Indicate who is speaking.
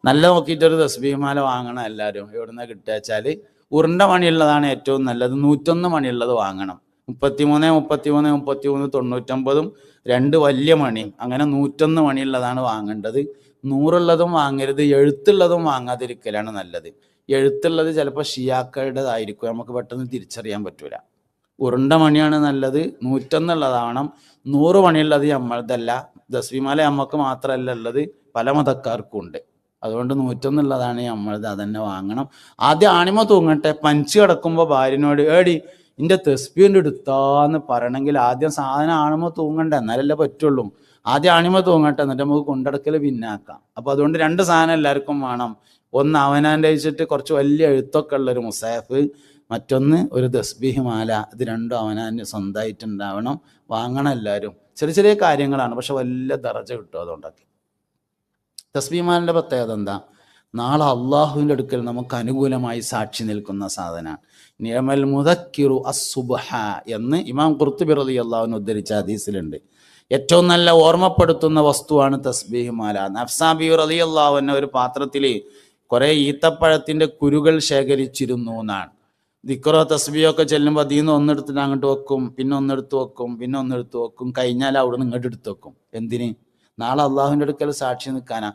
Speaker 1: നല്ല നോക്കിയിട്ടൊരു തസ്ബീഹ് മാല വാങ്ങണം എല്ലാവരും. എവിടുന്ന കിട്ടുക വെച്ചാൽ ഉരുണ്ട മണിയുള്ളതാണ് ഏറ്റവും നല്ലത്. 101 മണിയുള്ളത് വാങ്ങണം. 33, 33, 33, 99 2 വലിയ മണിയും അങ്ങനെ 101 മണിയുള്ളതാണ് വാങ്ങേണ്ടത്. 100ഉള്ളതും വാങ്ങരുത്, എഴുത്തുള്ളതും വാങ്ങാതിരിക്കലാണ് നല്ലത്. എഴുത്തുള്ളത് ചിലപ്പോൾ ഷിയാക്കളുടേതായിരിക്കും, നമുക്ക് പെട്ടെന്ന് തിരിച്ചറിയാൻ പറ്റൂല. ഉരുണ്ട മണിയാണ് നല്ലത്. 101 ഉള്ളതാവണം. 100 മണിയുള്ളത് നമ്മളതല്ല. തസ്ബീഹ് നമുക്ക് മാത്രമല്ല ഉള്ളത്, പല മതക്കാർക്കും ഉണ്ട്. അതുകൊണ്ട് 101 ഉള്ളതാണ് നമ്മളത്, അതന്നെ വാങ്ങണം. ആദ്യം ആണിമ തൂങ്ങട്ടെ. പഞ്ച് കിടക്കുമ്പോൾ ഭാര്യനോട് ഏടി എൻ്റെ തസ്ബീഹിൻ്റെ എടുത്താന്ന് പറയണമെങ്കിൽ ആദ്യം സാധനം ആണിമ തൂങ്ങണ്ടേ, എന്നാലല്ലേ പറ്റുള്ളൂ. ആദ്യം ആണിമ തൂങ്ങട്ടെ, എന്നിട്ട് നമുക്ക് കൊണ്ടടക്കൽ പിന്നാക്കാം. അപ്പോൾ അതുകൊണ്ട് 2 സാധനം എല്ലാവർക്കും വേണം. ഒന്ന് അവനാൻ്റെ വെച്ചിട്ട് കുറച്ച് വലിയ എഴുത്തൊക്കെ ഉള്ളൊരു മുസാഫ്, മറ്റൊന്ന് ഒരു തസ്ബീഹ് മാല. ഇത് രണ്ടും അവനാന് സ്വന്തമായിട്ടുണ്ടാവണം. വാങ്ങണം എല്ലാവരും. ചെറിയ ചെറിയ കാര്യങ്ങളാണ്, പക്ഷെ വലിയ ദറജ കിട്ടും അതുകൊണ്ടൊക്കെ. തസ്ബീഹ് മാലൻ്റെ പ്രത്യേകത എന്താ? നാളെ അള്ളാഹുവിൻ്റെ അടുക്കൽ നമുക്ക് അനുകൂലമായി സാക്ഷി നിൽക്കുന്ന സാധനമാണ്. നിഅമൽ മുദക്കിറു അസ്സുബ്ഹ എന്ന് ഇമാം ഖുർത്തുബി റളിയല്ലാഹു അൻഹു ഉദ്ധരിച്ച ഹദീസിലുണ്ട്. ഏറ്റവും നല്ല ഓർമ്മപ്പെടുത്തുന്ന വസ്തുവാണ് തസ്ബീഹ് മാല. നഫ്സാബി റളിയല്ലാഹു അൻഹു ഒരു പാത്രത്തിൽ കുറേ ഈത്തപ്പഴത്തിൻ്റെ കുരുകൾ ശേഖരിച്ചിരുന്നു എന്നാണ്. ദിക്റോ തസ്ബീഹോ ഒക്കെ ചെല്ലുമ്പോൾ അതിൽ നിന്ന് ഒന്നെടുത്തിട്ട് അങ്ങോട്ട് വെക്കും, പിന്നെ ഒന്നെടുത്ത് വെക്കും, പിന്നെ ഒന്നെടുത്ത് വെക്കും, കഴിഞ്ഞാൽ അവിടെ നിന്ന് ഇങ്ങോട്ട് എടുത്ത് വെക്കും. എന്തിന്? നാളെ അള്ളാഹുവിൻ്റെ അടുക്കൽ സാക്ഷി നിൽക്കാനാ.